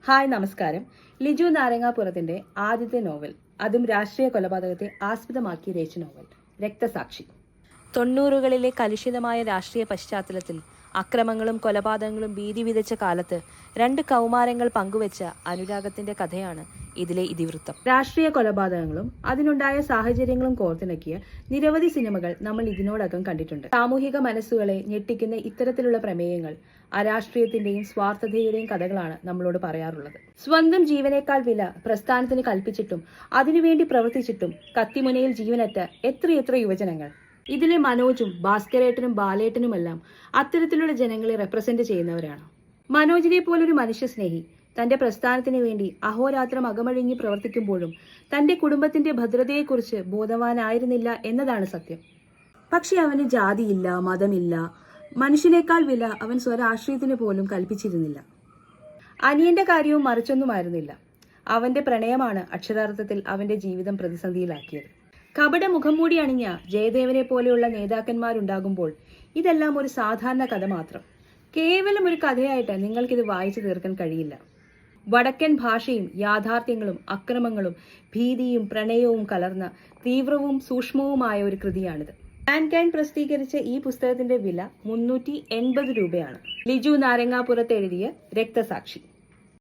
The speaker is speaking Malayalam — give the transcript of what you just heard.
ഹായ് നമസ്കാരം. ലിജു നാരങ്ങാപുറത്തിന്റെ ആദ്യത്തെ നോവൽ, അതും രാഷ്ട്രീയ കൊലപാതകത്തെ ആസ്പദമാക്കി രചിച്ച നോവൽ രക്തസാക്ഷി. 90കളിലെ കലുഷിതമായ രാഷ്ട്രീയ പശ്ചാത്തലത്തിൽ അക്രമങ്ങളും കൊലപാതകങ്ങളും ഭീതി വിതച്ച കാലത്ത് രണ്ട് കൗമാരങ്ങൾ പങ്കുവെച്ച അനുരാഗത്തിന്റെ കഥയാണ് ഇതിലെ ഇതിവൃത്തം. രാഷ്ട്രീയ കൊലപാതകങ്ങളും അതിനുണ്ടായ സാഹചര്യങ്ങളും കോർത്തിണക്കിയ നിരവധി സിനിമകൾ നമ്മൾ ഇതിനോടകം കണ്ടിട്ടുണ്ട്. സാമൂഹിക മനസ്സുകളെ ഞെട്ടിക്കുന്ന ഇത്തരത്തിലുള്ള പ്രമേയങ്ങൾ അരാഷ്ട്രീയത്തിന്റെയും സ്വാർത്ഥതയുടെയും കഥകളാണ് നമ്മളോട് പറയാറുള്ളത്. സ്വന്തം ജീവനേക്കാൾ വില പ്രസ്ഥാനത്തിന് കൽപ്പിച്ചിട്ടും അതിനുവേണ്ടി പ്രവർത്തിച്ചിട്ടും കത്തിമുനയിൽ ജീവനറ്റ എത്രയെത്ര യുവജനങ്ങൾ. ഇതിലെ മനോജും ഭാസ്കരേട്ടനും ബാലേട്ടനുമെല്ലാം അത്തരത്തിലുള്ള ജനങ്ങളെ റെപ്രസെന്റ് ചെയ്യുന്നവരാണ്. മനോജിനെ പോലൊരു മനുഷ്യസ്നേഹി തന്റെ പ്രസ്ഥാനത്തിന് വേണ്ടി അഹോരാത്രം അകമഴിഞ്ഞ് പ്രവർത്തിക്കുമ്പോഴും തന്റെ കുടുംബത്തിന്റെ ഭദ്രതയെക്കുറിച്ച് ബോധവാനായിരുന്നില്ല എന്നതാണ് സത്യം. പക്ഷെ അവന് ജാതിയില്ല, മതമില്ല, മനുഷ്യനേക്കാൾ വില അവൻ സ്വരാഷ്ട്രീയത്തിന് പോലും കൽപ്പിച്ചിരുന്നില്ല. അനിയന്റെ കാര്യവും മറിച്ചൊന്നുമായിരുന്നില്ല. അവന്റെ പ്രണയമാണ് അക്ഷരാർത്ഥത്തിൽ അവന്റെ ജീവിതം പ്രതിസന്ധിയിലാക്കിയത്. കപട മുഖംമൂടി അണിഞ്ഞ ജയദേവനെ പോലെയുള്ള നേതാക്കന്മാരുണ്ടാകുമ്പോൾ ഇതെല്ലാം ഒരു സാധാരണ കഥ മാത്രം. കേവലം ഒരു കഥയായിട്ട് നിങ്ങൾക്കിത് വായിച്ചു തീർക്കാൻ കഴിയില്ല. വടക്കൻ ഭാഷയും യാഥാർത്ഥ്യങ്ങളും അക്രമങ്ങളും ഭീതിയും പ്രണയവും കലർന്ന തീവ്രവും സൂക്ഷ്മവുമായ ഒരു കൃതിയാണിത്. മാൻകൈൻഡ് പ്രസിദ്ധീകരിച്ച ഈ പുസ്തകത്തിന്റെ വില 380 രൂപയാണ്. ലിജു നാരങ്ങാപുറത്ത് എഴുതിയ രക്തസാക്ഷി.